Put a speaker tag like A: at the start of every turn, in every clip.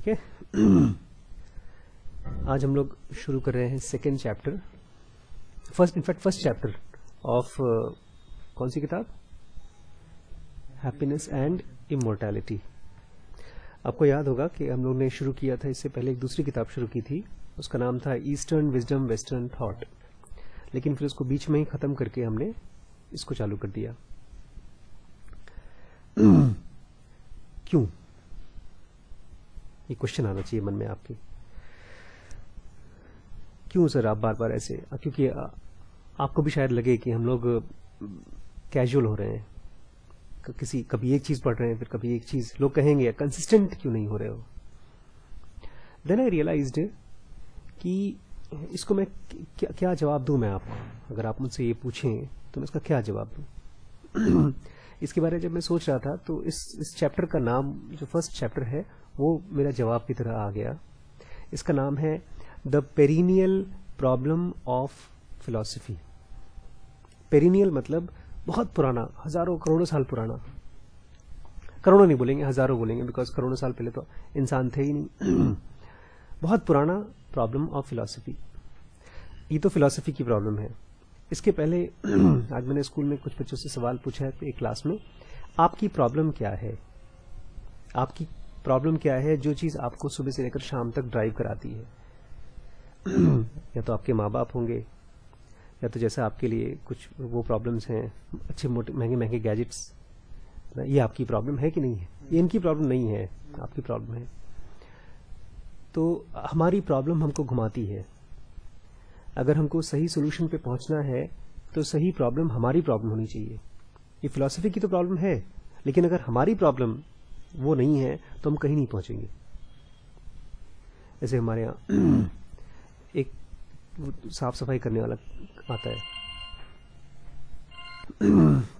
A: ठीक है। आज हम लोग शुरू कर रहे हैं second chapter, first chapter of कौन सी किताब? Happiness and immortality. आपको याद होगा कि हम लोग ने शुरू किया था, इससे पहले एक दूसरी किताब शुरू की थी, उसका नाम था ईस्टर्न विजडम वेस्टर्न थॉट, लेकिन फिर उसको बीच में ही खत्म करके हमने इसको चालू कर दिया। क्यों? ये क्वेश्चन आना चाहिए मन में आपके, क्यों सर आप बार बार ऐसे? क्योंकि आपको भी शायद लगे कि हम लोग कैजुअल हो रहे हैं, कभी एक चीज पढ़ रहे हैं, फिर कभी एक चीज, लोग कहेंगे कंसिस्टेंट क्यों नहीं हो रहे हो। देन आई रियलाइज्ड कि इसको मैं क्या जवाब दूं मैं आपको। अगर आप मुझसे ये पूछें तो मैं इसका क्या जवाब दूं। इसके बारे में जब मैं सोच रहा था तो इस चैप्टर का नाम, जो फर्स्ट चैप्टर है, वो मेरा जवाब की तरह आ गया। इसका नाम है the perennial problem of philosophy. Perennial मतलब बहुत पुराना, हजारों करोड़ों साल पुराना। करोड़ों नहीं बोलेंगे, हजारों बोलेंगे, बिकॉज करोड़ों साल पहले तो इंसान थे ही नहीं। बहुत पुराना प्रॉब्लम ऑफ फिलॉसफी। ये तो फिलॉसफी की प्रॉब्लम है। इसके पहले आज मैंने स्कूल में कुछ बच्चों से सवाल पूछा है एक क्लास में, आपकी प्रॉब्लम क्या है? आपकी प्रॉब्लम क्या है जो चीज आपको सुबह से लेकर शाम तक ड्राइव कराती है? या तो आपके माँ बाप होंगे, या तो जैसा आपके लिए कुछ वो प्रॉब्लम्स हैं, अच्छे मोटे महंगे महंगे गैजेट्स। ये आपकी प्रॉब्लम है कि नहीं है? ये इनकी प्रॉब्लम नहीं है, आपकी प्रॉब्लम है। तो हमारी प्रॉब्लम हमको घुमाती है। अगर हमको सही सोल्यूशन पे पहुंचना है तो सही प्रॉब्लम हमारी प्रॉब्लम होनी चाहिए। ये फिलॉसफी की तो प्रॉब्लम है, लेकिन अगर हमारी प्रॉब्लम वो नहीं है तो हम कहीं नहीं पहुंचेंगे। जैसे हमारे यहाँ एक साफ सफाई करने वाला आता है,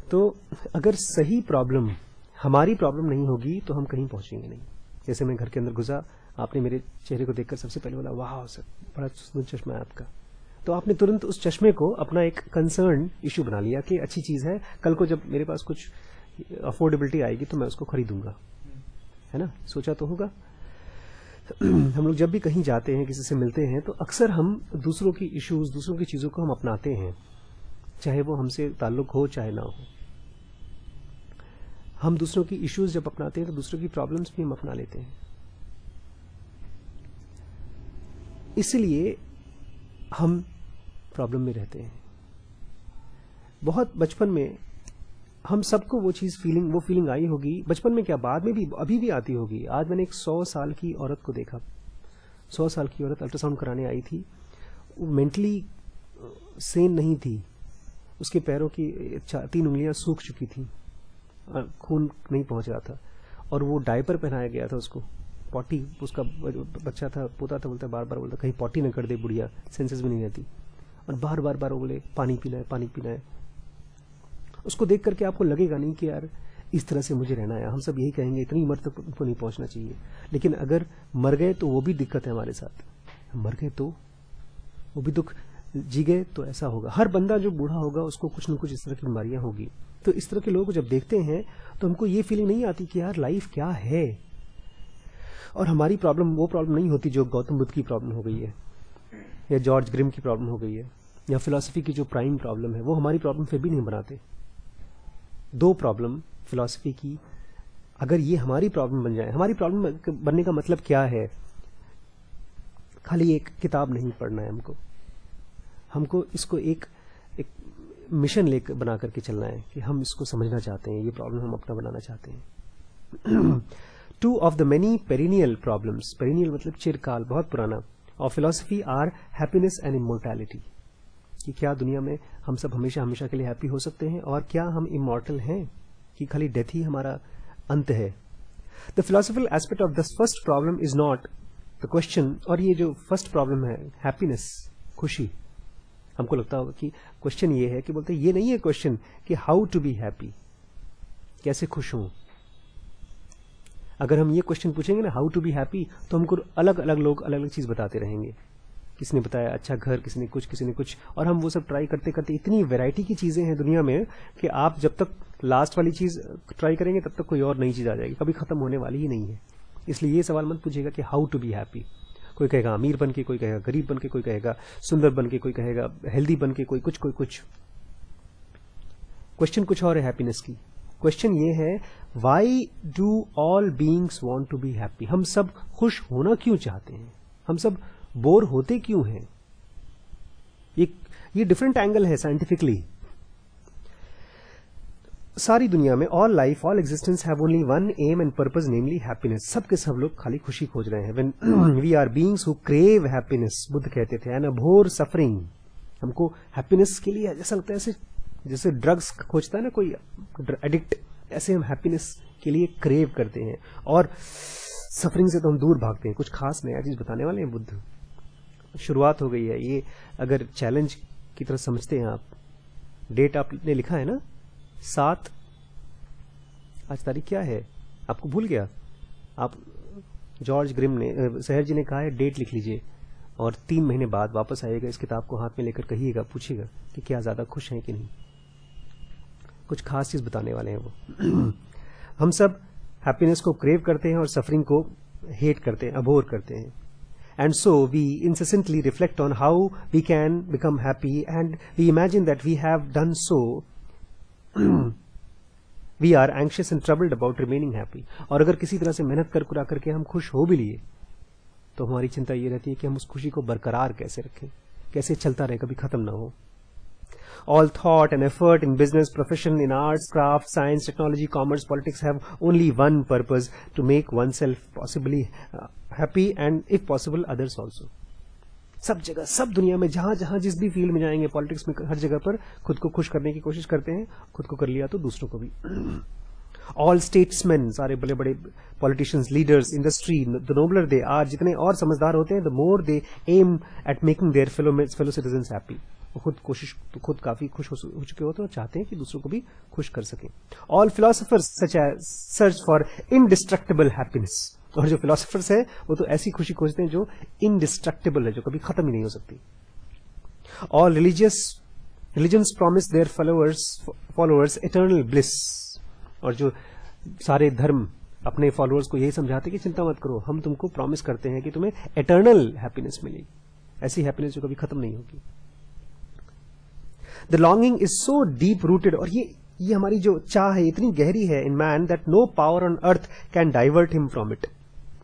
A: तो अगर सही प्रॉब्लम हमारी प्रॉब्लम नहीं होगी तो हम कहीं पहुंचेंगे नहीं। जैसे मैं घर के अंदर घुसा, आपने मेरे चेहरे को देखकर सबसे पहले बोला वाह सर बड़ा सुंदर चश्मा है आपका, तो आपने तुरंत उस चश्मे को अपना एक कंसर्न इश्यू बना लिया कि अच्छी चीज है, कल को जब मेरे पास कुछ अफोर्डेबिलिटी आएगी तो मैं उसको खरीदूंगा, है ना? सोचा तो होगा। हम लोग जब भी कहीं जाते हैं, किसी से मिलते हैं, तो अक्सर हम दूसरों की इश्यूज, दूसरों की चीजों को हम अपनाते हैं, चाहे वो हमसे ताल्लुक हो चाहे ना हो। हम दूसरों की इश्यूज जब अपनाते हैं तो दूसरों की प्रॉब्लम्स भी हम अपना लेते हैं। इसलिए हम प्रॉब्लम में रहते हैं। बहुत बचपन में हम सबको वो फीलिंग आई होगी, बचपन में क्या बाद में भी, अभी भी आती होगी। आज मैंने एक 100 साल की औरत को देखा। 100 साल की औरत अल्ट्रासाउंड कराने आई थी। वो मेंटली सेन नहीं थी। उसके पैरों की 3 उंगलियां सूख चुकी थी, खून नहीं पहुंच रहा था, और वो डायपर पहनाया गया था उसको। पॉटी, उसका बच्चा था, पोता था, बोलता बार बार बोलता कहीं पॉटी न कर दे बुढ़िया, सेंसेस भी नहीं रहती, और बार बार बोले पानी पीना है, पानी पीना है। उसको देख करके आपको लगेगा नहीं कि यार इस तरह से मुझे रहना है। हम सब यही कहेंगे इतनी उम्र तक उनको नहीं पहुंचना चाहिए, लेकिन अगर मर गए तो वो भी दिक्कत है हमारे साथ। मर गए तो वो भी दुख, जी गए तो ऐसा होगा। हर बंदा जो बूढ़ा होगा उसको कुछ न कुछ इस तरह की बीमारियां होगी। तो इस तरह के लोगों को जब देखते हैं तो हमको ये फीलिंग नहीं आती कि यार लाइफ क्या है। और हमारी प्रॉब्लम वो प्रॉब्लम नहीं होती जो गौतम बुद्ध की प्रॉब्लम हो गई है, या जॉर्ज ग्रिम की प्रॉब्लम हो गई है, या फिलॉसफी की जो प्राइम प्रॉब्लम है, वो हमारी प्रॉब्लम फिर भी नहीं बनाते। 2 प्रॉब्लम फिलॉसफी की, अगर ये हमारी प्रॉब्लम बन जाए, हमारी प्रॉब्लम बनने का मतलब क्या है? खाली एक किताब नहीं पढ़ना है हमको इसको एक मिशन लेकर बना करके चलना है कि हम इसको समझना चाहते हैं, ये प्रॉब्लम हम अपना बनाना चाहते हैं। 2 of the many perennial problems, perennial मतलब चिरकाल, बहुत पुराना, of philosophy are happiness and immortality। कि क्या दुनिया में हम सब हमेशा हमेशा के लिए हैप्पी हो सकते हैं, और क्या हम इमॉर्टल हैं, कि खाली डेथ ही हमारा अंत है। The philosophical aspect of this first problem is not the question. और ये जो फर्स्ट प्रॉब्लम है, हैप्पीनेस, खुशी, हमको लगता होगा कि क्वेश्चन ये है कि बोलते ये नहीं है क्वेश्चन कि हाउ टू बी हैप्पी, कैसे खुश हूं। अगर हम ये क्वेश्चन पूछेंगे ना हाउ टू बी हैप्पी, तो हमको अलग अलग लोग अलग अलग चीज बताते रहेंगे। किसी ने बताया अच्छा घर, किसी ने कुछ, और हम वो सब ट्राई करते करते, इतनी वैरायटी की चीजें हैं दुनिया में कि आप जब तक लास्ट वाली चीज ट्राई करेंगे तब तक कोई और नई चीज आ जाएगी, कभी खत्म होने वाली ही नहीं है। इसलिए ये सवाल मत पूछिएगा कि हाउ टू बी हैप्पी। कोई कहेगा अमीर बन के, कोई कहेगा गरीब बन के, कोई कहेगा सुंदर बन के, कोई कहेगा हेल्दी बन के, कोई कुछ। क्वेश्चन कुछ और है हैप्पीनेस की। क्वेश्चन ये है, why do all beings want to be happy? हम सब खुश होना क्यों चाहते हैं? हम सब बोर होते क्यों हैं? ये डिफरेंट एंगल है साइंटिफिकली। सारी दुनिया में all life, all existence have only one aim and purpose, namely happiness. सब के सब लोग खाली खुशी खोज रहे हैं। When we are beings who crave happiness, Buddha कहते थे, एंड अबोर सफरिंग। हमको हैप्पीनेस के लिए ऐसा लगता है जैसे ड्रग्स खोजता है ना कोई एडिक्ट, ऐसे हम हैप्पीनेस के लिए क्रेव करते हैं और सफरिंग से तो हम दूर भागते हैं। कुछ खास नया चीज बताने वाले हैं बुद्ध। शुरुआत हो गई है ये, अगर चैलेंज की तरह समझते हैं आप। डेट आपने लिखा है ना 7, आज तारीख क्या है आपको भूल गया? आप जॉर्ज ग्रिम ने, सहर जी ने कहा है डेट लिख लीजिए और 3 महीने बाद वापस आइएगा, इस किताब को हाथ में लेकर कहिएगा, पूछिएगा कि क्या ज्यादा खुश हैं कि नहीं। कुछ खास चीज बताने वाले हैं वो। हम सब हैप्पीनेस को क्रेव करते हैं और सफरिंग को हेट करते हैं, अबोर करते हैं। And so we incessantly reflect on how we can become happy, and we imagine that we have done so. We are anxious and troubled about remaining happy. और अगर किसी तरह से मेहनत कर करके हम खुश हो भी लिए, तो हमारी चिंता ये रहती है कि हम उस खुशी को बरकरार कैसे रखें, कैसे चलता रहे, कभी खत्म ना हो। All thought and effort in business, profession, in arts, craft, science, technology, commerce, politics have only one purpose: to make oneself possibly happy and if possible others also. सब जगह, सब दुनिया में, जहां जहां जिस भी फील्ड में जाएंगे, पॉलिटिक्स में, हर जगह पर खुद को खुश करने की कोशिश करते हैं। खुद को कर लिया तो दूसरों को भी। ऑल स्टेट्समैन, सारे बड़े बड़े politicians, leaders, industry, the nobler they are, जितने और समझदार होते हैं, the more they aim at making their fellow citizens happy. खुद काफी खुश हो चुके होते हैं और चाहते हैं कि दूसरों को भी खुश कर सकें। All philosophers search for indestructible happiness. और जो फिलोसोफर्स है वो तो ऐसी खुशी खोजते हैं जो इनडिस्ट्रक्टेबल है, जो कभी खत्म ही नहीं हो सकती। All religions promise their followers eternal bliss. और जो सारे धर्म अपने फॉलोअर्स को यही समझाते कि चिंता मत करो, हम तुमको प्रॉमिस करते हैं कि तुम्हें इटर्नल हैप्पीनेस मिलेगी, ऐसी हैप्पीनेस जो कभी खत्म नहीं होगी। The longing is so deep rooted, और ये हमारी जो चाह है इतनी गहरी है in man, that no power on earth can divert him from it.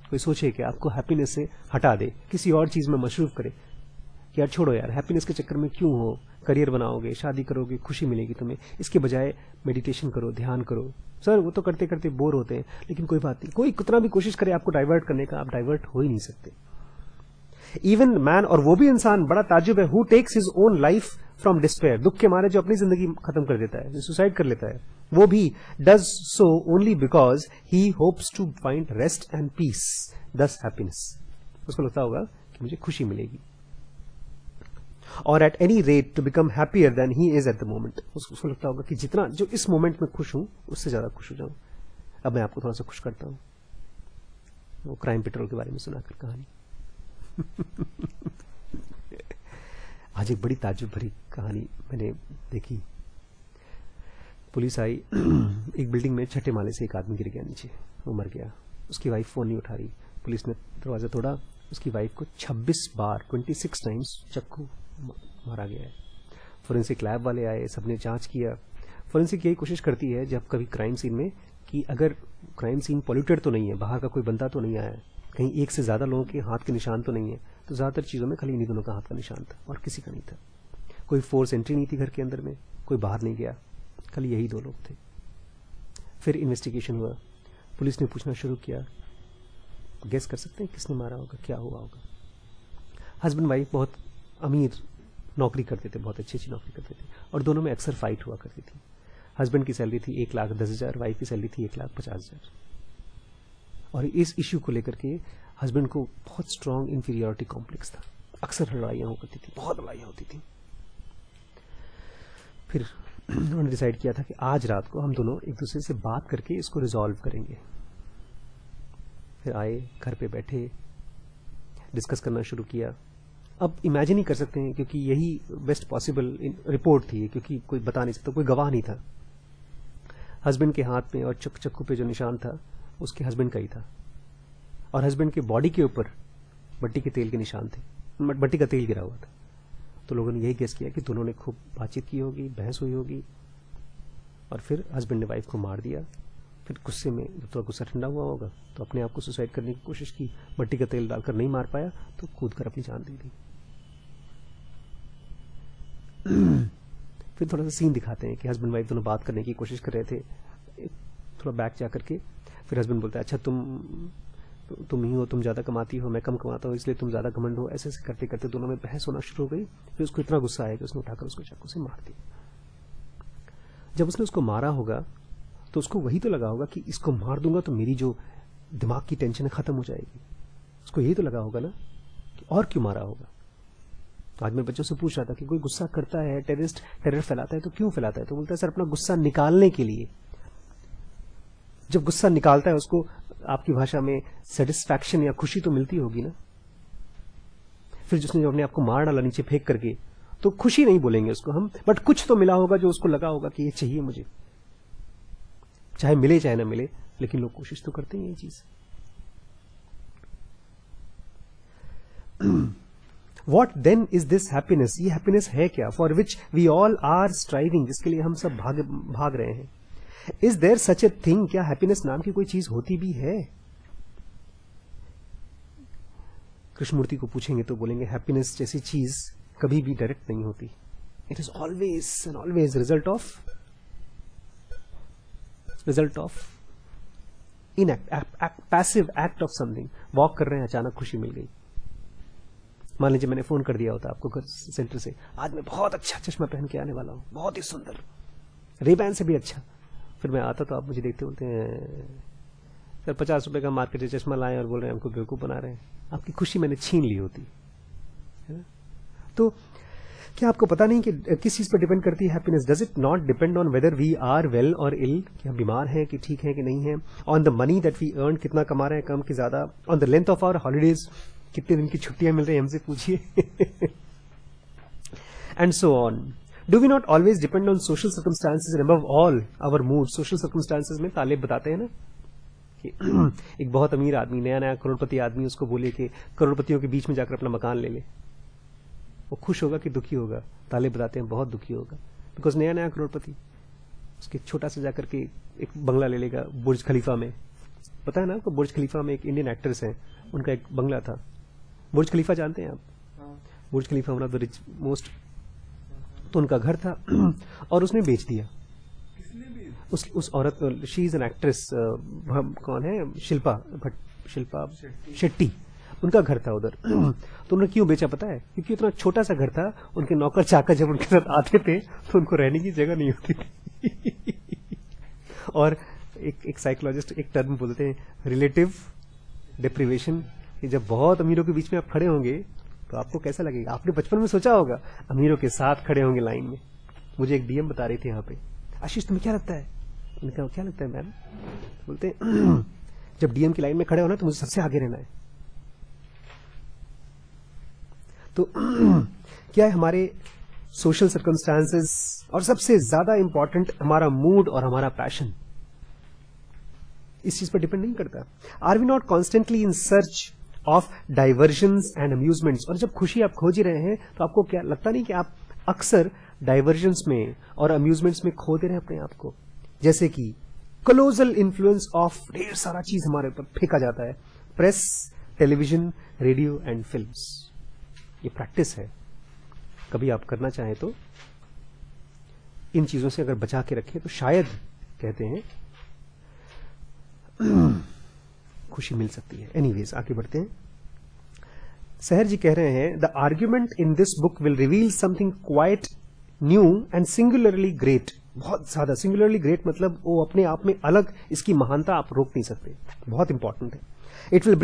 A: कोई सोचे कि आपको हैप्पीनेस से हटा दे, किसी और चीज में मशरूफ करे कि यार छोड़ो यार, हैप्पीनेस के चक्कर में क्यों हो, करियर बनाओगे, शादी करोगे, खुशी मिलेगी तुम्हें, इसके बजाय मेडिटेशन करो, ध्यान करो। सर वो तो करते करते बोर होते हैं, लेकिन कोई बात नहीं, कोई कितना भी कोशिश करे आपको डाइवर्ट करने का, आप डाइवर्ट हो ही नहीं सकते। इवन मैन, और वो भी इंसान, बड़ा ताजुब है, who takes his own life from despair, दुख के मारे जो अपनी जिंदगी खत्म कर देता है, जो सुसाइड कर लेता है, वो भी does so only because he hopes to find rest and peace, thus happiness. उसको लगता होगा कि मुझे खुशी मिलेगी, or at any rate to become happier than he is at the moment. उसको लगता होगा कि जितना जो इस मोमेंट में खुश हूं उससे ज्यादा खुश हो जाऊं। अब मैं आपको थोड़ा सा खुश करता हूं, वो क्राइम पेट्रोल के बारे में सुनाकर कहानी। आज एक बड़ी ताज्जुब भरी कहानी मैंने देखी। पुलिस आई, एक बिल्डिंग में 6ठे माले से एक आदमी गिर गया नीचे, वो मर गया। उसकी वाइफ फोन नहीं उठा रही। पुलिस ने दरवाजा तोड़ा, उसकी वाइफ को 26 बार 26 टाइम्स चक्कू मारा गया है। फोरेंसिक लैब वाले आए, सबने जांच किया। फोरेंसिक यही कोशिश करती है जब कभी क्राइम सीन में कि अगर क्राइम सीन पॉल्यूटेड तो नहीं है, बाहर का कोई बंदा तो नहीं आया, कहीं एक से ज्यादा लोगों के हाथ के निशान तो नहीं है, तो ज्यादातर चीजों में खाली इन्हीं दोनों का हाथ का निशान था और किसी का नहीं था। कोई फोर्स एंट्री नहीं थी घर के अंदर में, कोई बाहर नहीं गया, खाली यही 2 लोग थे। फिर इन्वेस्टिगेशन हुआ, पुलिस ने पूछना शुरू किया, गेस कर सकते हैं किसने मारा होगा, क्या हुआ होगा। हस्बैंड वाइफ बहुत अमीर नौकरी करते थे, बहुत अच्छी नौकरी करते थे, और दोनों में अक्सर फाइट हुआ करती थी। हस्बैंड की सैलरी थी 1,10,000, वाइफ की सैलरी थी 1,50,000। और इस इश्यू को लेकर के हस्बैंड को बहुत स्ट्रांग इंफीरियरिटी कॉम्प्लेक्स था, अक्सर लड़ाइयां होती थी, बहुत लड़ाइयां होती थी। फिर उन्होंने डिसाइड किया था कि आज रात को हम दोनों एक दूसरे से बात करके इसको रिजॉल्व करेंगे। फिर आए, घर पे बैठे, डिस्कस करना शुरू किया। अब इमेजिन ही कर सकते हैं, क्योंकि यही बेस्ट पॉसिबल रिपोर्ट थी, क्योंकि कोई बता नहीं सकता, कोई गवाह नहीं था। हस्बैंड के हाथ में और चक्कू पे जो निशान था उसके हस्बैंड का ही था। और हस्बैंड के बॉडी के ऊपर भट्टी के तेल के निशान थे, भट्टी का तेल गिरा हुआ था। तो लोगों ने यही गेस किया कि दोनों ने खूब बातचीत की होगी, बहस हुई होगी, और फिर हस्बैंड ने वाइफ को मार दिया। फिर गुस्से में जब थोड़ा गुस्सा ठंडा हुआ होगा तो अपने आप को सुसाइड करने की कोशिश की, भट्टी का तेल डालकर नहीं मार पाया तो कूद कर अपनी जान दे दी। फिर थोड़ा सा सीन दिखाते हैं कि हस्बैंड वाइफ दोनों बात करने की कोशिश कर रहे थे, थोड़ा बैक जा करके फिर हस्बैंड बोलता है, अच्छा तुम ही हो, तुम ज्यादा कमाती हो, मैं कम कमाता हूँ, इसलिए तुम ज्यादा घमंड हो। ऐसे ऐसे करते करते दोनों में बहस होना शुरू हो गई। फिर उसको इतना गुस्सा आया कि उसने उठाकर उसको चाकू से मार दिया। जब उसने उसको मारा होगा तो उसको वही तो लगा होगा कि इसको मार दूंगा तो मेरी जो दिमाग की टेंशन खत्म हो जाएगी। उसको यही तो लगा होगा ना कि और क्यों मारा होगा। आज मैं बच्चों से पूछ रहा था कि कोई गुस्सा करता है, टेरर फैलाता है तो क्यों फैलाता है? तो बोलता है सर अपना गुस्सा निकालने के लिए। जब गुस्सा निकालता है उसको आपकी भाषा में सेटिस्फैक्शन या खुशी तो मिलती होगी ना। फिर जिसने जो अपने आप को मार डाला नीचे फेंक करके, तो खुशी नहीं बोलेंगे उसको हम, बट कुछ तो मिला होगा जो उसको लगा होगा कि ये चाहिए मुझे, चाहे मिले चाहे ना मिले, लेकिन लोग कोशिश तो करते हैं ये चीज। What then is this happiness? ये हैप्पीनेस है क्या? For which we all are striving, जिसके लिए हम सब भाग रहे हैं। Is there such a thing? क्या हैप्पीनेस नाम की कोई चीज होती भी है? कृष्णमूर्ति को पूछेंगे तो बोलेंगे हैप्पीनेस जैसी चीज कभी भी डायरेक्ट नहीं होती। It is always and always result of enact, passive act of something. Walk कर रहे हैं, अचानक खुशी मिल गई। मान लीजिए मैंने फोन कर दिया होता आपको घर सेंटर से, आज मैं बहुत अच्छा चश्मा पहन के आने वाला हूं, बहुत ही सुंदर, रेबैन से भी अच्छा। फिर मैं आता तो आप मुझे देखते बोलते हैं सर 50 रुपए का मार्केट से चश्मा लाए और बोल रहे हैं हमको बेवकूफ बना रहे हैं। आपकी खुशी मैंने छीन ली होती है ना। तो क्या आपको पता नहीं कि किस चीज पर डिपेंड करती है happiness? Does it not depend on whether we are well or ill, कि हम बीमार हैं कि ठीक है कि नहीं है, on the money that we earn, कितना कमा रहे हैं कम कि ज्यादा, on the length of our holidays, कितने दिन की छुट्टियां मिल रही है हमसे पूछिए, and so on. Do we not always depend on social circumstances and above all our mood? Social circumstances में तालिब बताते हैं ना कि एक बहुत अमीर आदमी, नया नया करोड़पति आदमी, उसको बोले कि करोड़पतियों के बीच में जाकर अपना मकान ले ले, वो खुश होगा कि दुखी होगा? तालिब बताते हैं बहुत दुखी होगा, बिकॉज नया नया करोड़पति उसके छोटा से जाकर के एक बंगला ले लेगा बुर्ज खलीफा में। पता है ना आपको, बुर्ज खलीफा में एक इंडियन एक्ट्रेस है, उनका एक बंगला था। बुर्ज खलीफा जानते हैं आप? Burj Khalifa one of the rich most, तो उनका घर था और उसने बेच दिया। उस औरत, शी इज एन एक्ट्रेस, कौन है, शिल्पा शेट्टी, उनका घर था उधर। तो उन्होंने क्यों बेचा पता है? क्योंकि इतना छोटा सा घर था, उनके नौकर चाकर जब उनके साथ आते थे तो उनको रहने की जगह नहीं होती थी। और एक साइकोलॉजिस्ट एक टर्म बोलते हैं रिलेटिव डिप्रीवेशन, कि जब बहुत अमीरों के बीच में आप खड़े होंगे तो आपको कैसा लगेगा? आपने बचपन में सोचा होगा अमीरों के साथ खड़े होंगे लाइन में। मुझे एक डीएम बता रही थी यहाँ पे, आशीष तुम्हें क्या लगता है? मैंने कहा क्या लगता है मैम? बोलते हैं जब डीएम की लाइन में खड़े हो ना तो मुझे सबसे आगे रहना है। तो क्या है हमारे सोशल सर्कमस्टांसेस, और सबसे ज्यादा इंपॉर्टेंट हमारा मूड और हमारा पैशन, इस चीज पर डिपेंड नहीं करता। Are we not constantly in search of diversions and amusements? और जब खुशी आप खोज ही रहे हैं तो आपको क्या लगता नहीं कि आप अक्सर डाइवर्जन्स में और अम्यूजमेंट्स में खो दे रहे हैं अपने आप को? जैसे कि कोलोजल इन्फ्लुएंस ऑफ ढेर सारा चीज हमारे ऊपर फेंका जाता है, press, television, radio and films. ये प्रैक्टिस है, कभी आप करना चाहें तो इन चीजों से अगर बचा के रखें तो शायद कहते हैं खुशी मिल सकती है। एनीवेज आगे बढ़ते हैं। सहर जी कह रहे हैं the argument in this book will reveal something quite new and singularly great. बहुत ज्यादा सिंगुलरली ग्रेट मतलब वो अपने आप में अलग, इसकी महानता आप रोक नहीं सकते, बहुत इंपॉर्टेंट है। It will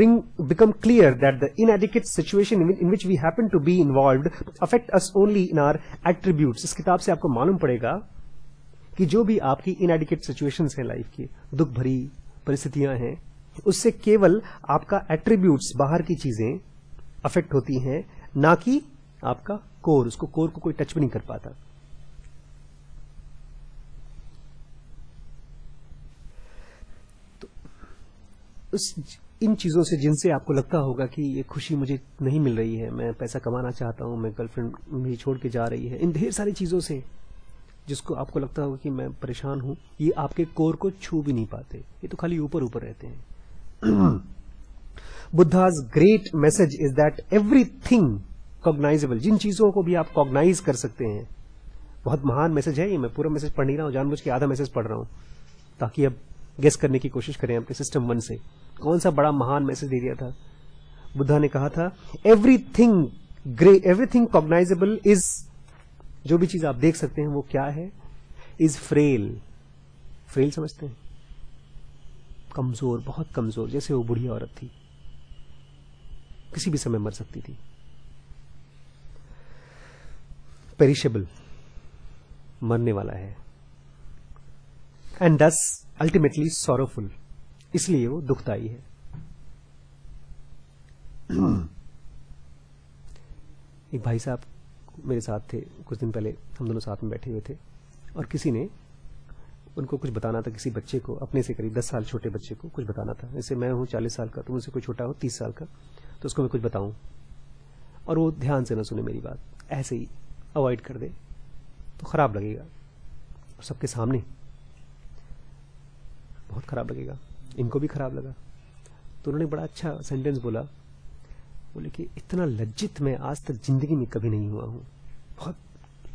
A: become clear that the inadequate situation in which we happen to be involved affect us only in our attributes. इस किताब से आपको मालूम पड़ेगा कि जो भी आपकी inadequate situations हैं लाइफ की, दुख भरी परिस्थितियां हैं, उससे केवल आपका attributes, बाहर की चीजें अफेक्ट होती हैं, ना कि आपका कोर। उसको कोर को कोई टच भी नहीं कर पाता। तो इन चीज़ों से जिनसे आपको लगता होगा कि ये खुशी मुझे नहीं मिल रही है, मैं पैसा कमाना चाहता हूँ, मैं गर्लफ्रेंड मेरी छोड़ के जा रही है, इन ढेर सारी चीज़ों से जिसको आपको लगता होगा कि मैं परेशान हूँ, ये आपके कोर को छू भी नहीं पाते, ये तो खाली ऊपर ऊपर रहते हैं। Buddha's great message is that everything cognizable, जिन चीज़ों को भी आप कॉग्नाइज कर सकते हैं, बहुत महान मैसेज है ये। मैं पूरा मैसेज पढ़ नहीं रहा हूँ, जानबूझ के आधा मैसेज पढ़ रहा हूँ ताकि अब गेस करने की कोशिश करें अपने सिस्टम 1 से कौन सा बड़ा महान मैसेज दे दिया था। बुद्धा ने कहा था everything great, everything cognisable is, जो भी चीज आप देख सकते हैं वो क्या है, इज फ्रेल। फ्रेल समझते हैं? कमजोर, बहुत कमजोर, जैसे वो बुढ़ी औरत थी, किसी भी समय मर सकती थी। पेरिशेबल, मरने वाला है। एंड दस अल्टीमेटली सॉरोफुल, इसलिए वो दुखदाई है। एक भाई साहब मेरे साथ थे कुछ दिन पहले, हम दोनों साथ में बैठे हुए थे और किसी ने उनको कुछ बताना था, किसी बच्चे को, अपने से करीब 10 साल छोटे बच्चे को कुछ बताना था। जैसे मैं हूं 40 साल का, तो मुझसे कोई छोटा हो 30 साल का, तो उसको मैं कुछ बताऊं और वो ध्यान से ना सुने मेरी बात, ऐसे ही अवॉइड कर दे तो खराब लगेगा, और सबके सामने बहुत खराब लगेगा। इनको भी खराब लगा, तो उन्होंने बड़ा अच्छा सेंटेंस बोला, बोले कि इतना लज्जित मैं आज तक जिंदगी में कभी नहीं हुआ हूं। बहुत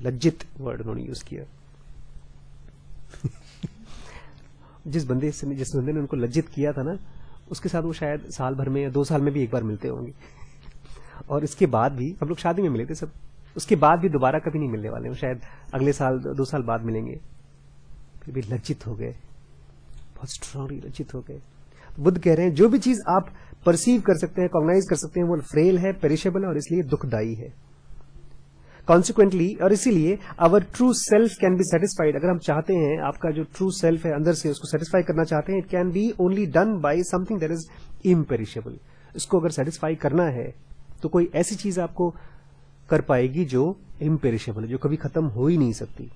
A: लज्जित वर्ड उन्होंने यूज किया। जिस बंदे ने उनको लज्जित किया था ना, उसके साथ वो शायद साल भर में या 2 साल में भी एक बार मिलते होंगे, और इसके बाद भी हम लोग शादी में मिले थे सब, उसके बाद भी दोबारा कभी नहीं मिलने वाले, वो शायद अगले साल 2 साल बाद मिलेंगे। फिर भी लज्जित हो गए, बहुत स्ट्रांगली लज्जित हो गए। बुद्ध कह रहे हैं जो भी चीज आप परसीव कर सकते हैं, कॉग्नाइज कर सकते हैं, वो फ्रेल है, पेरिशेबल है और इसलिए दुखदाई है। कॉन्सिक्वेंटली, और इसीलिए our true self can be satisfied, अगर हम चाहते हैं आपका जो ट्रू सेल्फ है अंदर से, उसको सेटिस्फाई करना चाहते हैं, it can be only done by something that is imperishable. इसको अगर सेटिस्फाई करना है तो कोई ऐसी चीज आपको कर पाएगी जो इम्पेरिशेबल है, जो कभी खत्म हो ही नहीं सकती।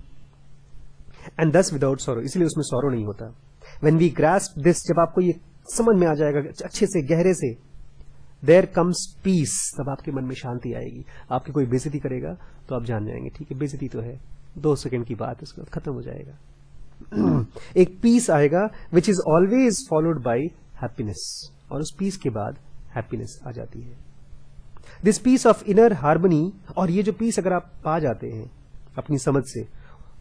A: एंड दस विदाउट सॉरो, इसलिए उसमें सॉरो नहीं होता। व्हेन वी ग्रास्प दिस, जब आपको ये समझ में आ जाएगा अच्छे से, गहरे से, देयर कम्स पीस, तब आपके मन में शांति आएगी। आपकी कोई बेइज्जती करेगा तो आप जान जाएंगे ठीक है बेइज्जती तो है, 2 सेकंड की बात, उसके बाद खत्म हो जाएगा। एक पीस आएगा which is always followed by happiness, और उस पीस के बाद हैप्पीनेस आ जाती है। This peace of inner harmony, और ये जो पीस अगर आप पा जाते हैं अपनी समझ से,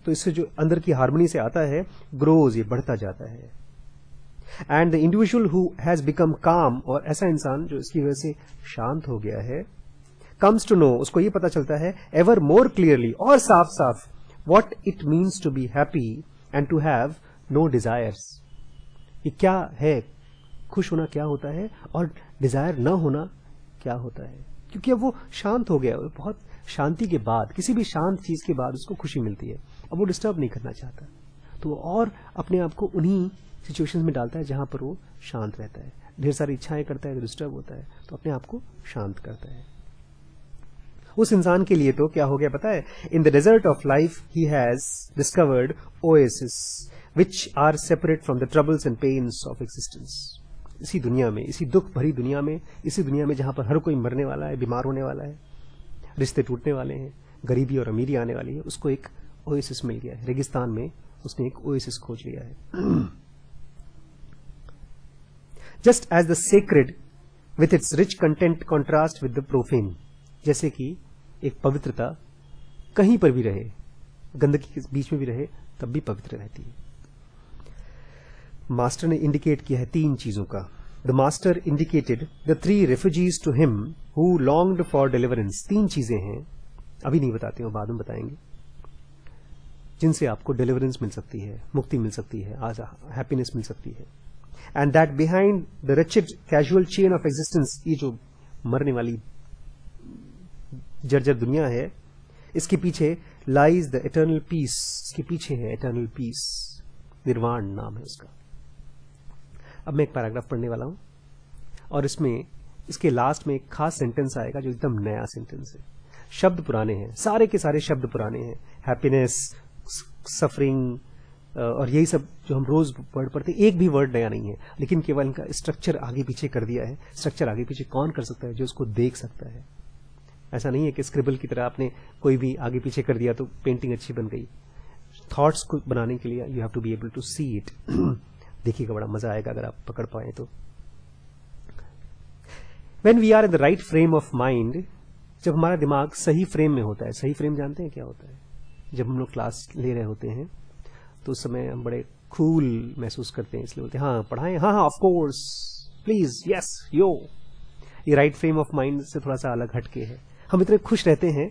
A: तो इससे जो अंदर की हार्मनी से आता है, ग्रोज, ये बढ़ता जाता है। And the individual who has become काम, और ऐसा इंसान जो इसकी वजह से शांत हो गया है, कम्स टू नो, उसको ये पता चलता है एवर मोर क्लियरली, और साफ साफ, what it means to be happy and to have no desires. ये क्या है, खुश होना क्या होता है और डिजायर न होना क्या होता है, क्योंकि अब वो शांत हो गया। बहुत शांति के बाद, किसी भी शांत चीज के बाद उसको खुशी मिलती है। अब वो डिस्टर्ब नहीं करना चाहता, तो और अपने आप को उन्हीं सिचुएशंस में डालता है जहां पर वो शांत रहता है। ढेर सारी इच्छाएं करता है तो डिस्टर्ब होता है, तो अपने आप को शांत करता है। उस इंसान के लिए तो क्या हो गया पता है, in the desert of life he has discovered oasis which are separate from the troubles and pains of existence. इसी दुनिया में, इसी दुख भरी दुनिया में, इसी दुनिया में जहां पर हर कोई मरने वाला है, बीमार होने वाला है, रिश्ते टूटने वाले हैं, गरीबी और अमीरी आने वाली है, उसको एक ओएसिस मिल गया है। रेगिस्तान में उसने एक ओएसिस खोज लिया है। Just as the sacred with its rich content contrast with the profane, जैसे कि एक पवित्रता कहीं पर भी रहे, गंदगी के बीच में भी रहे, तब भी पवित्र रहती है। मास्टर ने इंडिकेट किया है 3 चीजों का। The master indicated the 3 refugees to him who longed for deliverance. 3 चीजें हैं, अभी नहीं बताते हो, बाद में बताएंगे, जिनसे आपको डिलीवरेंस मिल सकती है, मुक्ति मिल सकती है, आज हैप्पीनेस मिल सकती है। And that behind the wretched casual chain of existence, ये जो मरने वाली जर्जर दुनिया है, इसके पीछे लाइज द एटर्नल पीस, इसके पीछे है एटर्नल पीस, निर्वाण नाम है उसका। अब मैं एक पैराग्राफ पढ़ने वाला हूं, और इसमें इसके लास्ट में एक खास सेंटेंस आएगा जो एकदम नया सेंटेंस है। शब्द पुराने हैं, सारे के सारे शब्द पुराने हैं, हैप्पीनेस, सफरिंग, और यही सब जो हम रोज वर्ड पढ़ते हैं, एक भी वर्ड नया नहीं है, लेकिन केवल इनका स्ट्रक्चर आगे पीछे कर दिया है। स्ट्रक्चर आगे पीछे कौन कर सकता है? जो उसको देख सकता है। ऐसा नहीं है कि स्क्रिबल की तरह आपने कोई भी आगे पीछे कर दिया तो पेंटिंग अच्छी बन गई। थॉट्स को बनाने के लिए you have to be able to see it. देखिएगा, बड़ा मजा आएगा अगर आप पकड़ पाए तो। When we are in the right frame of mind, जब हमारा दिमाग सही फ्रेम में होता है। सही फ्रेम जानते हैं क्या होता है? जब हम लोग क्लास ले रहे होते हैं तो उस समय हम बड़े कूल महसूस करते हैं, इसलिए बोलते हैं हाँ पढ़ाएं, हाँ ऑफ कोर्स, प्लीज, यस, यो। ये राइट फ्रेम ऑफ माइंड से थोड़ा सा अलग हटके है। हम इतने खुश रहते हैं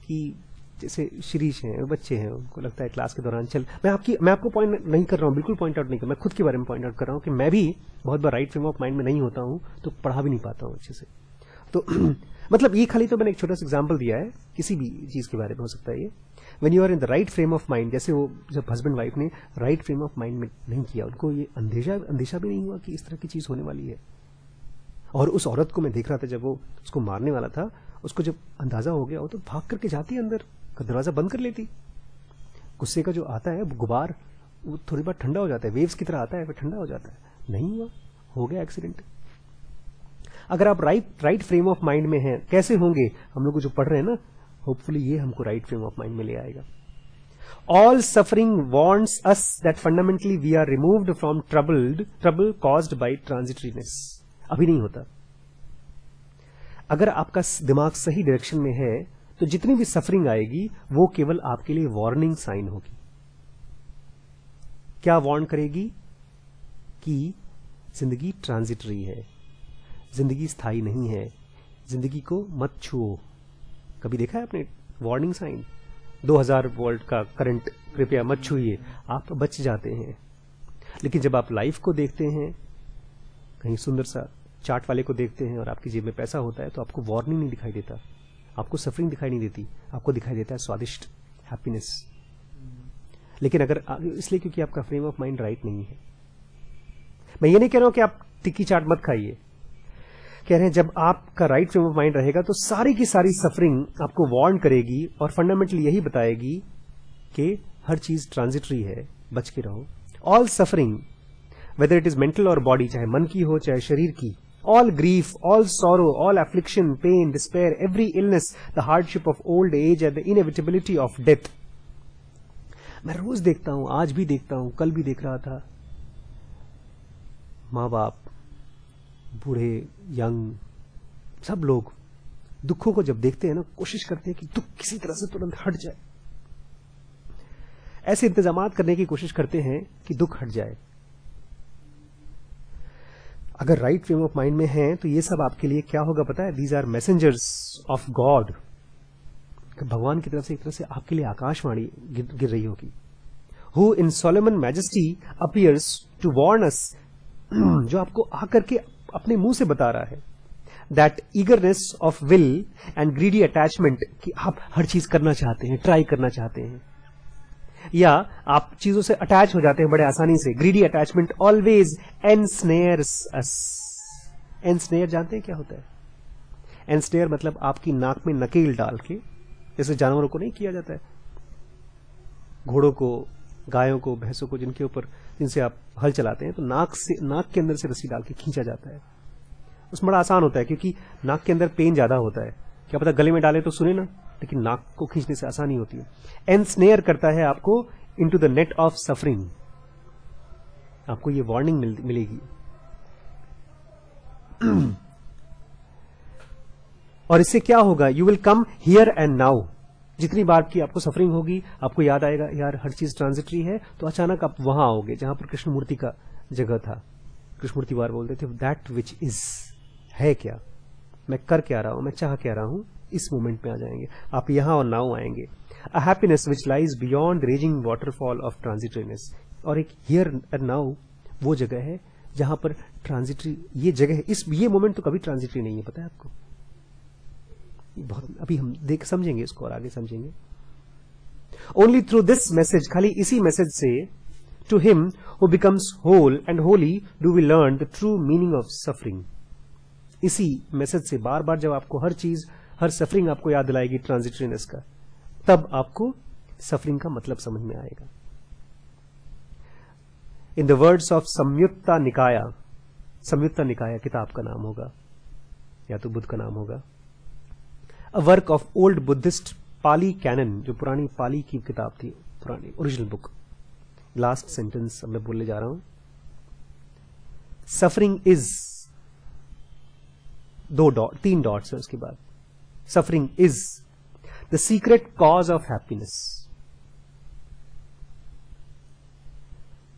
A: कि जैसे शिरीष हैं, बच्चे हैं, उनको लगता है क्लास के दौरान चल, मैं आपको पॉइंट नहीं कर रहा हूँ, बिल्कुल पॉइंट आउट नहीं कर, मैं खुद के बारे में पॉइंट आउट कर रहा हूँ कि मैं भी बहुत बार राइट फ्रेम ऑफ माइंड में नहीं होता हूँ तो पढ़ा भी नहीं पाता हूँ अच्छे से। तो मतलब ये खाली तो मैंने एक छोटा सा एग्जाम्पल दिया है, किसी भी चीज के बारे में हो सकता है ये। When you are in the right frame of mind, जैसे वो जब हस्बैंड वाइफ ने राइट फ्रेम ऑफ माइंड में नहीं किया, उनको ये अंदेशा भी नहीं हुआ कि इस तरह की चीज होने वाली है। और उस औरत को मैं देख रहा था जब वो उसको मारने वाला था, उसको जब अंदाजा हो गया वो तो भाग करके जाती अंदर, दरवाजा बंद कर लेती। गुस्से का जो आता है गुबार, वो थोड़ी बार ठंडा हो जाता है, वेव्स की तरह आता है फिर ठंडा हो जाता है। नहीं हुआ, हो गया एक्सीडेंट। अगर आप राइट फ्रेम ऑफ माइंड में हैं, कैसे होंगे? हम लोग जो पढ़ रहे हैं ना, होपफुली ये हमको राइट फ्रेम ऑफ माइंड में ले आएगा। All suffering wants us that fundamentally we are removed from trouble caused by transitoriness. अभी नहीं होता। अगर आपका दिमाग सही डायरेक्शन में है तो जितनी भी सफरिंग आएगी वो केवल आपके लिए वार्निंग साइन होगी। क्या वार्न करेगी? कि जिंदगी ट्रांजिटरी है, जिंदगी स्थायी नहीं है, जिंदगी को मत छुओ। कभी देखा है आपने वार्निंग साइन? 2000 वोल्ट का करंट कृपया मत छुइए, आप बच जाते हैं। लेकिन जब आप लाइफ को देखते हैं, कहीं सुंदर सा चार्ट वाले को देखते हैं और आपकी जेब में पैसा होता है, तो आपको वार्निंग नहीं दिखाई देता, आपको सफरिंग दिखाई नहीं देती, आपको दिखाई देता है स्वादिष्ट हैप्पीनेस। लेकिन अगर इसलिए क्योंकि आपका फ्रेम ऑफ माइंड राइट नहीं है। मैं ये नहीं कह रहा हूं कि आप टिक्की चाट मत खाइए, कह रहे हैं जब आपका राइट फ्रेम ऑफ माइंड रहेगा तो सारी की सारी सफरिंग आपको वार्न करेगी और फंडामेंटली यही बताएगी कि हर चीज ट्रांजिटरी है, बच के रहो। All suffering whether it is mental और बॉडी, चाहे मन की हो चाहे शरीर की, all grief, all sorrow, all affliction, pain, despair, every illness, the hardship of old age and the inevitability of death. मैं रोज देखता हूं, आज भी देखता हूं, कल भी देख रहा था, माँ बाप, बूढ़े, यंग, सब लोग दुखों को जब देखते हैं ना, कोशिश करते हैं कि दुख किसी तरह से तुरंत हट जाए। ऐसे इंतजामात करने की कोशिश करते हैं कि दुख हट जाए। अगर राइट फ्रेम ऑफ माइंड में हैं तो ये सब आपके लिए क्या होगा पता है? These are messengers of God. भगवान की तरफ से एक तरह से आपके लिए आकाशवाणी गिर रही होगी। Who in Solomon majesty appears to warn us, जो आपको आकर के अपने मुंह से बता रहा है, that eagerness of will and greedy attachment, कि आप हर चीज करना चाहते हैं, ट्राई करना चाहते हैं, या आप चीजों से अटैच हो जाते हैं बड़े आसानी से। ग्रीडी अटैचमेंट ऑलवेज एनस्नेयर्स अस। एनस्नेयर जानते हैं क्या होता है? एनस्नेयर मतलब आपकी नाक में नकेल डाल के, जैसे जानवरों को नहीं किया जाता है, घोड़ों को, गायों को, भैंसों को, जिनसे आप हल चलाते हैं, तो नाक के अंदर से रस्सी डाल के खींचा जाता है। उसमें बड़ा आसान होता है क्योंकि नाक के अंदर पेन ज्यादा होता है। क्या पता गले में डाले तो सुने ना, लेकिन नाक को खींचने से आसानी होती है। एनस्नेयर करता है आपको into the net of suffering. आपको ये वार्निंग मिलेगी। और इससे क्या होगा? You will come here and now. जितनी बार की आपको सफरिंग होगी, आपको याद आएगा यार हर चीज ट्रांजिटरी है, तो अचानक आप वहां आओगे जहां पर कृष्णमूर्ति का जगह था। कृष्णमूर्ति बार बोलते थे दैट विच इज, है क्या, मैं कर क्या रहा हूं, मैं चाह क्या रहा हूं, इस मोमेंट में आ जाएंगे आप, यहां और नाउ आएंगे। A happiness which lies beyond raging waterfall of transitoriness. और एक हियर एंड नाउ वो जगह है जहां पर ट्रांजिटरी, ये जगह, ये मोमेंट तो कभी ट्रांजिटरी नहीं है, पता है आपको? बहुत अभी हम समझेंगे इसको और आगे समझेंगे। ओनली थ्रू दिस मैसेज, खाली इसी मैसेज से, to him who becomes whole and holy do we learn the true meaning of suffering. इसी मैसेज से बार बार जब आपको हर चीज, हर सफरिंग आपको याद दिलाएगी ट्रांजिटरीनेस का, तब आपको सफरिंग का मतलब समझ में आएगा। इन द वर्ड्स ऑफ संयुक्ता निकाया किताब का नाम होगा या तो बुद्ध का नाम होगा। A work of old Buddhist Pali canon, जो पुरानी पाली की किताब थी, पुरानी ओरिजिनल बुक। लास्ट सेंटेंस अब मैं बोलने जा रहा हूं। सफरिंग इज, 3 डॉट्स है उसके बाद। Suffering is the secret cause of happiness.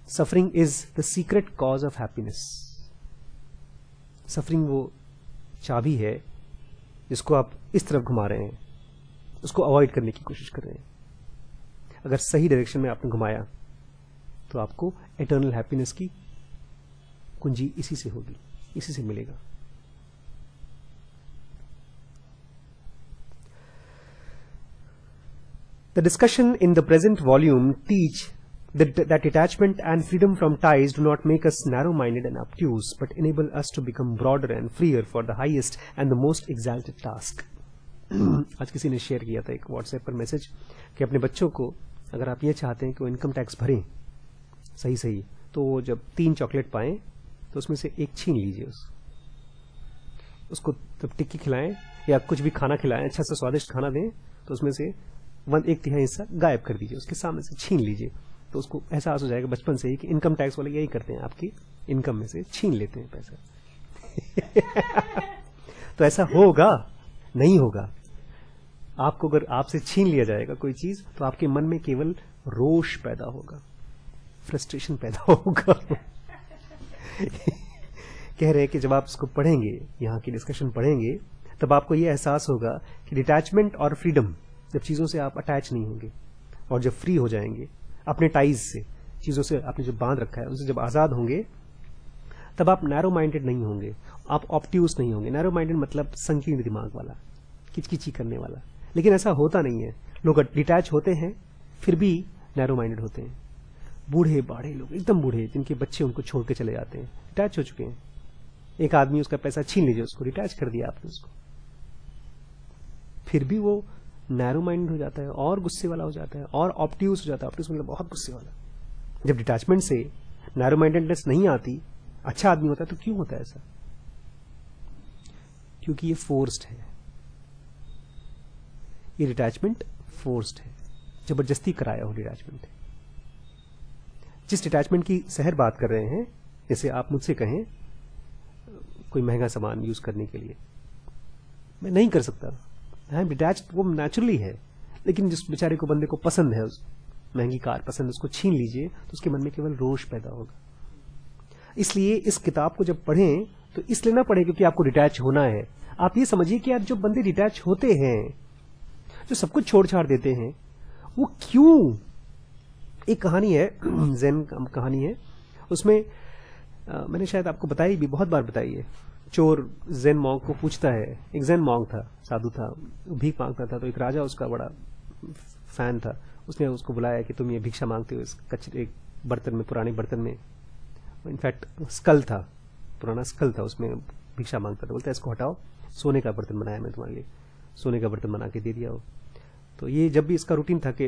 A: Suffering is the secret cause of happiness. Suffering वो चाबी है जिसको आप इस तरफ घुमा रहे हैं, उसको अवॉइड करने की कोशिश कर रहे हैं। अगर सही डायरेक्शन में आपने घुमाया तो आपको एटर्नल हैप्पीनेस की कुंजी इसी से होगी, इसी से मिलेगा। The discussion in the present volume teach that detachment and freedom from ties do not make us narrow-minded and obtuse, but enable us to become broader and freer for the highest and the most exalted task. आज किसी ने share किया था एक WhatsApp पर message कि अपने बच्चों को अगर आप ये चाहते हैं कि वो इनकम टैक्स भरें सही, तो वो जब 3 चॉकलेट पाएं तो उसमें से एक छीन लीजिए। उसको जब टिक्की खिलाएं या कुछ भी खाना खिलाएं, अच्छा सा स्वादिष्ट खाना दें, तो उसमें से 1/3 हिस्सा गायब कर दीजिए, उसके सामने से छीन लीजिए। तो उसको एहसास हो जाएगा बचपन से ही कि इनकम टैक्स वाले यही करते हैं, आपकी इनकम में से छीन लेते हैं पैसा। तो ऐसा होगा नहीं होगा। आपको अगर आपसे छीन लिया जाएगा कोई चीज तो आपके मन में केवल रोष पैदा होगा, फ्रस्ट्रेशन पैदा होगा। कह रहे हैं कि जब आप इसको पढ़ेंगे, यहाँ की डिस्कशन पढ़ेंगे, तब आपको यह एहसास होगा कि डिटैचमेंट और फ्रीडम, जब चीजों से आप अटैच नहीं होंगे और जब फ्री हो जाएंगे अपने टाइज से, चीजों से आपने जो बांध रखा है उनसे जब आजाद होंगे, तब आप नैरो माइंडेड नहीं होंगे, आप ऑब्ट्यूज नहीं होंगे। नैरो माइंडेड मतलब संकीर्ण दिमाग वाला, किचकिची करने वाला। लेकिन ऐसा होता नहीं है। लोग डिटैच होते हैं फिर भी नैरो माइंडेड होते हैं। बूढ़े बाढ़े लोग, एकदम बूढ़े, जिनके बच्चे उनको छोड़ के चले जाते हैं, डिटैच हो चुके हैं। एक आदमी उसका पैसा छीन लीजिए, उसको डिटैच कर दिया आपने उसको, फिर भी वो नैरो माइंडेड हो जाता है और गुस्से वाला हो जाता है और ऑब्ट्यूज हो जाता है। ऑब्ट्यूज मतलब बहुत गुस्से वाला। जब डिटैचमेंट से नैरो माइंडेडनेस नहीं आती, अच्छा आदमी होता है, तो क्यों होता है ऐसा? क्योंकि ये फोर्स्ड है, ये डिटैचमेंट फोर्स्ड है, जबरदस्ती कराया हो डिटैचमेंट है। जिस डिटैचमेंट की सहर बात कर रहे हैं, जैसे आप मुझसे कहें कोई महंगा सामान यूज करने के लिए, मैं नहीं कर सकता, आई एम डिटैच्ड, वो नेचुरली है। लेकिन जिस बेचारे को, बंदे को पसंद है, उस महंगी कार पसंद है, उसको छीन लीजिए तो उसके मन में केवल रोष पैदा होगा। इसलिए इस किताब को जब पढ़ें तो इसलिए ना पढ़े क्योंकि आपको डिटैच होना है। आप ये समझिए कि यार जो बंदे डिटैच होते हैं, जो सब कुछ छोड़ छाड़ देते हैं, वो क्यों? एक कहानी है, ज़ेन कहानी है, उसमें मैंने शायद आपको बताई भी, बहुत बार बताई है। चोर ज़ेन मॉन्क को पूछता है, एक ज़ेन मॉन्क था, साधु था, भीख मांगता था, तो एक राजा उसका बड़ा फैन था। उसने उसको बुलाया कि तुम ये भिक्षा मांगते हो इस कचरे, एक बर्तन में, पुराने बर्तन में, इनफैक्ट स्कल था, पुराना स्कल था, उसमें भिक्षा मांगता था। बोलता है इसको हटाओ, सोने का बर्तन बनाया मैं तुम्हारे लिए, सोने का बर्तन बना के दे दिया हो। तो ये जब भी इसका रूटीन था कि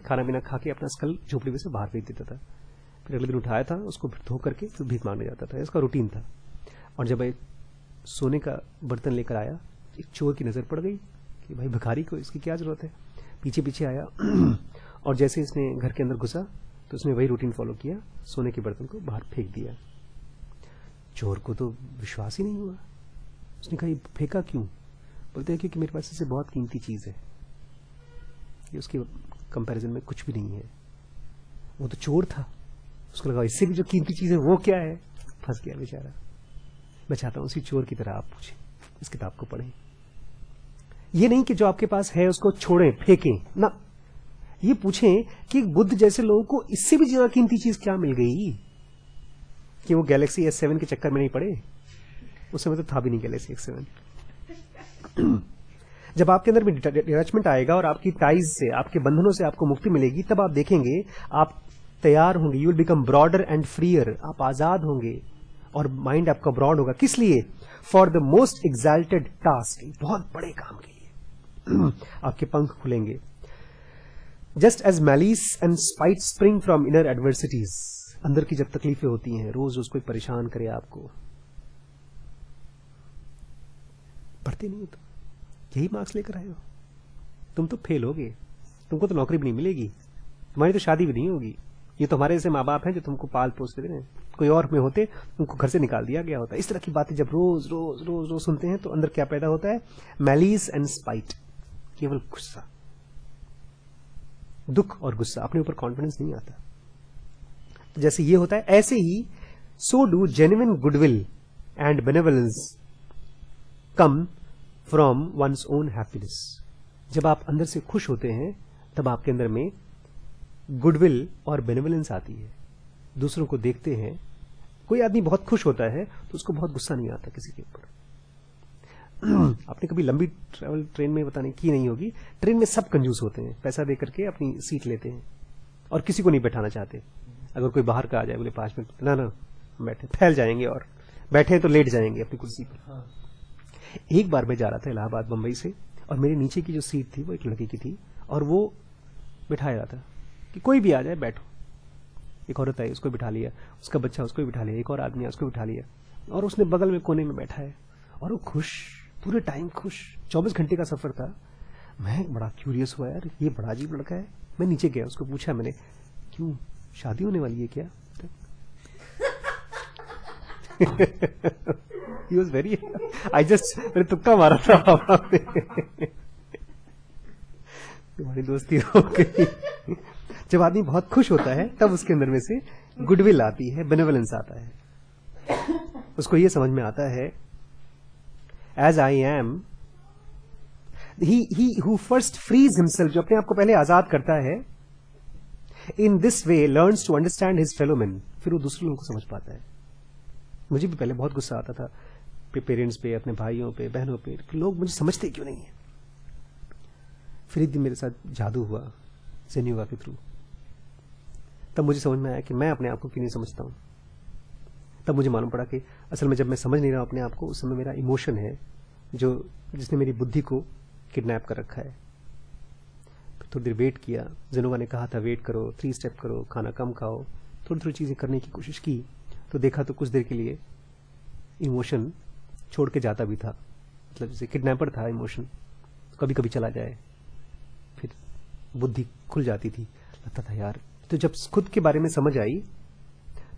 A: खाना पीना खा के अपना स्कल झोपड़ी में से बाहर फेंक देता था, फिर अगले दिन उठाया था, उसको धो करके फिर भीख मांगने जाता था। इसका रूटीन था। और जब एक सोने का बर्तन लेकर आया, एक चोर की नजर पड़ गई कि भाई भिखारी को इसकी क्या जरूरत है। पीछे पीछे आया और जैसे इसने घर के अंदर घुसा तो उसने वही रूटीन फॉलो किया, सोने के बर्तन को बाहर फेंक दिया। चोर को तो विश्वास ही नहीं हुआ। उसने कहा ये फेंका क्यों? बोलते हैं क्योंकि मेरे पास इससे बहुत कीमती चीज है, ये उसके कंपैरिजन में कुछ भी नहीं है। वो तो चोर था, उसको लगा इससे भी जो कीमती चीज है वो क्या है। फंस गया बेचारा। मैं चाहता हूं उसी चोर की तरह आप पूछें, इस किताब को पढ़ें। ये नहीं कि जो आपके पास है उसको छोड़ें, फेंकें ना। ये पूछें कि बुद्ध जैसे लोगों को इससे भी ज्यादा कीमती चीज क्या मिल गई कि वो गैलेक्सी S7 के चक्कर में नहीं पड़े। उस समय तो था भी नहीं गैलेक्सी S7। जब आपके अंदर में डिटैचमेंट आएगा और आपकी टाइज से, आपके बंधनों से आपको मुक्ति मिलेगी, तब आप देखेंगे आप तैयार होंगे। You will become broader and freer. आप आजाद होंगे और माइंड आपका ब्रॉड होगा। किस लिए? For the most exalted task, बहुत बड़े काम के लिए आपके पंख खुलेंगे। Just as malice and spite spring from inner adversities, अंदर की जब तकलीफें होती हैं, रोज रोज कोई परेशान करे आपको, पढ़ते नहीं हो तुम, यही मार्क्स लेकर आए हो, तुम तो फेल होगे, तुमको तो नौकरी भी नहीं मिलेगी, तुम्हारी तो शादी भी नहीं होगी, ये तो हमारे ऐसे माँ बाप हैं जो तुमको पाल पोस दे रहे हैं, कोई और में होते उनको घर से निकाल दिया गया होता। इस तरह की बातें जब रोज रोज रोज रोज सुनते हैं तो अंदर क्या पैदा होता है? मैलीस एंड स्पाइट, केवल गुस्सा, दुख और गुस्सा, अपने ऊपर कॉन्फिडेंस नहीं आता। तो जैसे ये होता है, ऐसे ही so do genuine goodwill and benevolence come from one's own happiness. जब आप अंदर से खुश होते हैं तब आपके अंदर में गुडविल और बेनेवलेंस आती है। दूसरों को देखते हैं, कोई आदमी बहुत खुश होता है तो उसको बहुत गुस्सा नहीं आता किसी के ऊपर। आपने कभी लंबी ट्रैवल ट्रेन में बताने की नहीं होगी, ट्रेन में सब कंजूस होते हैं, पैसा दे करके अपनी सीट लेते हैं और किसी को नहीं बैठाना चाहते। अगर कोई बाहर का आ जाए, बोले 5 मिनट, ना बैठे, फैल जाएंगे, और बैठे तो लेट जाएंगे अपनी कुर्सी पर। एक बार मैं जा रहा था इलाहाबाद बंबई से, और मेरे नीचे की जो सीट थी वो एक लड़की की थी, और वो बिठाया रहा था कि कोई भी आ जाए बैठो। एक औरत आई, उसको बिठा लिया, उसका बच्चा उसको बिठा लिया, एक और आदमी उसको बिठा लिया, और उसने बगल में कोने में बैठा है, और वो खुश, पूरे टाइम खुश। 24 घंटे का सफर था। मैं बड़ा क्यूरियस हुआ, यार ये बड़ा अजीब लड़का है। मैं नीचे गया, उसको पूछा मैंने, क्यों शादी होने वाली है क्या? He was very, I just, मैंने तुक्का मारा था। तुम्हारी दोस्ती हो गई। जब आदमी बहुत खुश होता है तब उसके अंदर में से गुडविल आती है, बेनेवलेंस आता है, उसको ये समझ में आता है, as I am, he who first frees himself, जो अपने आप को पहले आजाद करता है, in this way learns to understand his fellow man, फिर वो दूसरे लोगों को समझ पाता है। मुझे भी पहले बहुत गुस्सा आता था पेरेंट्स पे, अपने भाइयों पे, बहनों पे, लोग मुझे समझते क्यों नहीं है। फिर एक दिन मेरे साथ जादू हुआ ज़ेन योगा के थ्रू, तब मुझे समझ में आया कि मैं अपने आप को क्यों नहीं समझता हूं। तब मुझे मालूम पड़ा कि असल में जब मैं समझ नहीं रहा हूं अपने आप को, उस समय मेरा इमोशन है जो जिसने मेरी बुद्धि को किडनैप कर रखा है। थोड़ी देर वेट किया, ज़ेनोवा ने कहा था वेट करो, 3 स्टेप करो, खाना कम खाओ, थोड़ी थोड़ी चीजें करने की कोशिश की, तो देखा तो कुछ देर के लिए इमोशन छोड़ के जाता भी था, मतलब जैसे किडनैपर था इमोशन, कभी कभी चला जाए, फिर बुद्धि खुल जाती थी। लगता था यार, तो जब खुद के बारे में समझ आई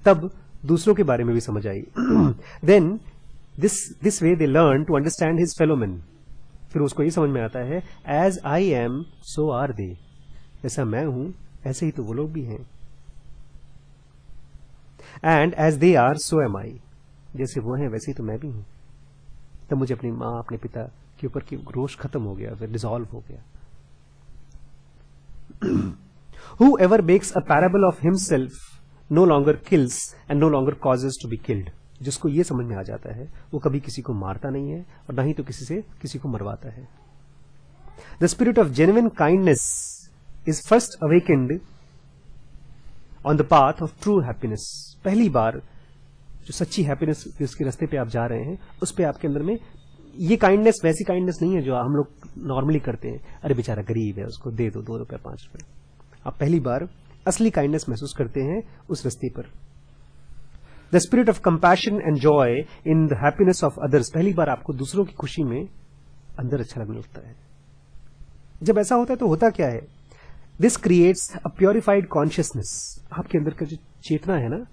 A: तब दूसरों के बारे में भी समझ आई। Then this way they learn to understand his fellow man, फिर उसको ये समझ में आता है, as I am so are they, ऐसा मैं हूं ऐसे ही तो वो लोग भी हैं, and as they are so am I, जैसे वो हैं वैसे ही तो मैं भी हूं। तब मुझे अपनी माँ, अपने पिता के ऊपर की रोष खत्म हो गया, फिर डिसॉल्व हो गया। Whoever makes a parable of himself no longer kills and no longer causes to be killed, जिसको ये समझ में आ जाता है वो कभी किसी को मारता नहीं है और ना ही तो किसी को मरवाता है। The spirit of genuine kindness is first awakened on the path of true happiness. पहली बार जो सच्ची हैप्पीनेस जिसके रास्ते पे आप जा रहे हैं, उस पे आपके अंदर में ये काइंडनेस वैसी काइंडनेस नहीं है जो हम लोग नॉर्मली करते हैं, अरे बेचारा गरीब है उसको दे दो 2 रुपए 5 रुपए। आप पहली बार असली काइंडनेस महसूस करते हैं उस रास्ते पर। The spirit of compassion and joy in the happiness of others, पहली बार आपको दूसरों की खुशी में अंदर अच्छा लगने लगता है। जब ऐसा होता है तो होता क्या है, this creates a purified consciousness, आपके अंदर का जो चेतना है ना,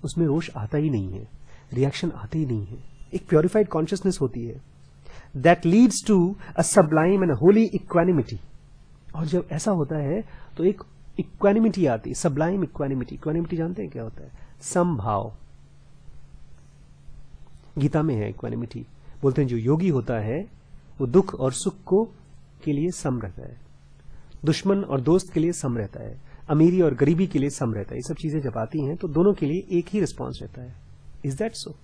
A: उसमें रोष आता ही नहीं है, रिएक्शन आते ही नहीं है, एक प्योरिफाइड कॉन्शियसनेस होती है, that leads to a sublime and holy equanimity. और जब ऐसा होता है तो एक इक्वानिमिटी आती है, सबलाइम इक्वानिमिटी। इक्वानिमिटी जानते हैं क्या होता है? समभाव, गीता में है इक्वानिमिटी। बोलते हैं जो योगी होता है वो दुख और सुख को के लिए सम रहता है, दुश्मन और दोस्त के लिए सम रहता है, अमीरी और गरीबी के लिए सम रहता है। ये सब चीजें जब आती हैं तो दोनों के लिए एक ही रिस्पॉन्स रहता है। Is that so?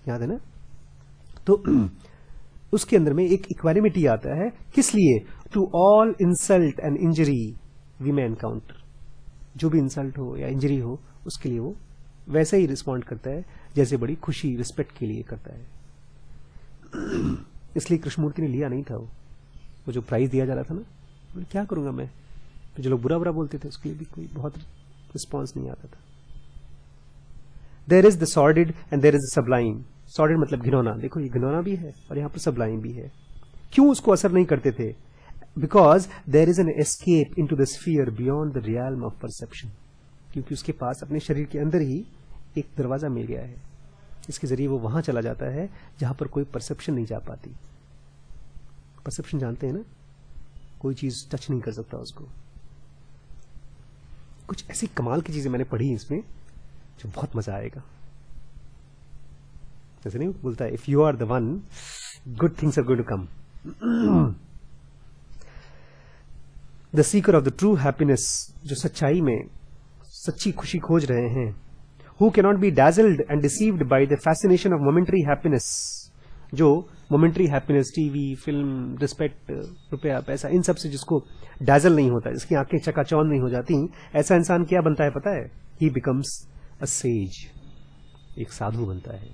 A: याद है ना? तो उसके अंदर में एक इक्वानिमिटी आता है, किस लिए? To all insult and injury we may encounter, जो भी इंसल्ट हो या इंजरी हो उसके लिए वो वैसे ही रिस्पॉन्ड करता है जैसे बड़ी खुशी रिस्पेक्ट के लिए करता है। इसलिए कृष्णमूर्ति ने लिया नहीं था वो जो प्राइज दिया जा रहा था ना, बोले क्या करूंगा मैं, तो जो लोग बुरा बुरा बोलते थे उसके लिए भी कोई बहुत रिस्पॉन्स नहीं आता था। There is the sordid and there is the sublime. Sordid मतलब घिनौना, देखो ये घिनौना भी है और यहाँ पर सबलाइम भी है। क्यों उसको असर नहीं करते थे? Because there is an escape into the sphere beyond the realm of perception. क्योंकि उसके पास अपने शरीर के अंदर ही एक दरवाजा मिल गया है, इसके जरिए वो वहां चला जाता है जहां पर कोई परसेप्शन नहीं जा पाती। परसेप्शन जानते हैं ना, कोई चीज टच नहीं कर सकता उसको। कुछ ऐसी कमाल की चीजें मैंने पढ़ी इसमें जो बहुत मजा आएगा। जैसे नहीं बोलता है, if you are the one, good things are going to come. The seeker of the true happiness, जो सच्चाई में सच्ची खुशी खोज रहे हैं, who cannot be dazzled and deceived by the fascination of momentary happiness, जो momentary happiness, TV, film, respect, रुपया, पैसा, इन सब से जिसको dazzle नहीं होता, जिसकी आंखें चकाचौंध नहीं हो जाती, ऐसा इंसान क्या बनता है पता है? He becomes a sage, एक साधु बनता है।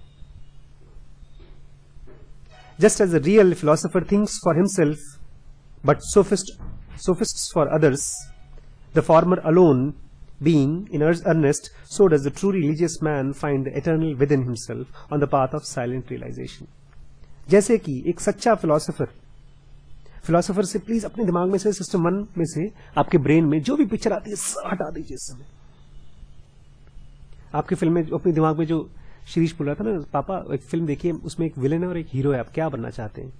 A: Just as a real philosopher thinks for himself, but sophists for others, the former alone being in earnest, so does the true religious man find the eternal within himself on the path of silent realization. जैसे कि एक सच्चा philosopher से please अपने दिमाग में से, system 1 में से, आपके ब्रेन में जो भी पिक्चर आती है सब हटा दीजिए इस समय। आपकी फिल्म में, अपने दिमाग में जो शिरीष बोल रहा था ना, पापा एक फिल्म देखिए, उसमें एक विलन है और एक हीरो है, आप क्या बनना चाहते हैं?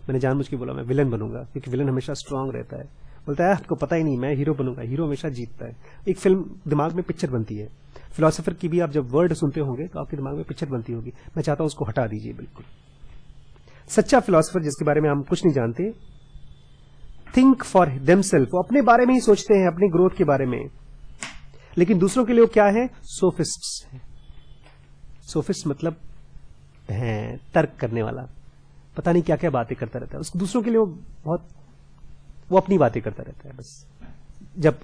A: मैंने जानबूझ के बोला मैं विलन बनूंगा, क्योंकि विलन हमेशा स्ट्रांग रहता है। बोलता है आपको पता ही नहीं, मैं हीरो बनूंगा, हीरो हमेशा जीतता है। एक फिल्म दिमाग में पिक्चर बनती है। फिलोसोफर की भी आप जब वर्ड सुनते होंगे तो आपके दिमाग में पिक्चर बनती होगी। मैं चाहता हूं उसको हटा दीजिए बिल्कुल। सच्चा फिलोसोफर, जिसके बारे में हम कुछ नहीं जानते, थिंक फॉर देमसेल्फ, वो अपने बारे में ही सोचते हैं, अपने ग्रोथ के बारे में, लेकिन दूसरों के लिए वो क्या है? सोफिस्ट्स है। सोफिस्ट मतलब तर्क करने वाला, पता नहीं क्या क्या बातें करता रहता है। उसको दूसरों के लिए वो अपनी बातें करता रहता है बस। जब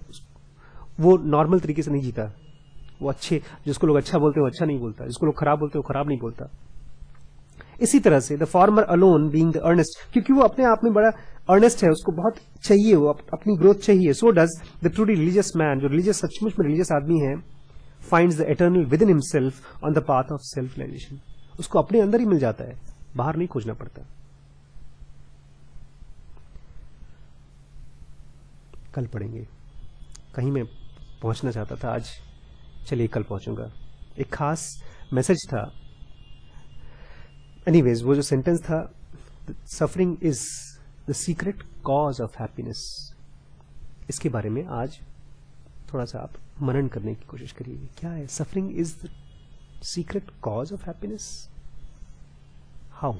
A: वो नॉर्मल तरीके से नहीं जीता, वो अच्छे, जिसको लोग अच्छा बोलते हैं वो अच्छा नहीं बोलता, जिसको लोग खराब बोलते हैं वो खराब नहीं बोलता। इसी तरह से the former alone being the earnest, क्योंकि वो अपने आप में बड़ा अर्नेस्ट है, उसको बहुत चाहिए, वो अपनी ग्रोथ चाहिए। So does the truly religious man, जो रिलीजियस, सचमुच में रिलीजियस आदमी है, finds the eternal within himself on the path of self realisation. उसको अपने अंदर ही मिल जाता है, बाहर नहीं खोजना पड़ता। कल पढ़ेंगे, कहीं मैं पहुंचना चाहता था आज, चलिए कल पहुंचूंगा। एक खास मैसेज था। एनीवेज, वो जो सेंटेंस था, suffering is the secret cause of happiness, इसके बारे में आज थोड़ा सा आप मनन करने की कोशिश करिए। क्या है suffering is the secret cause of happiness? How?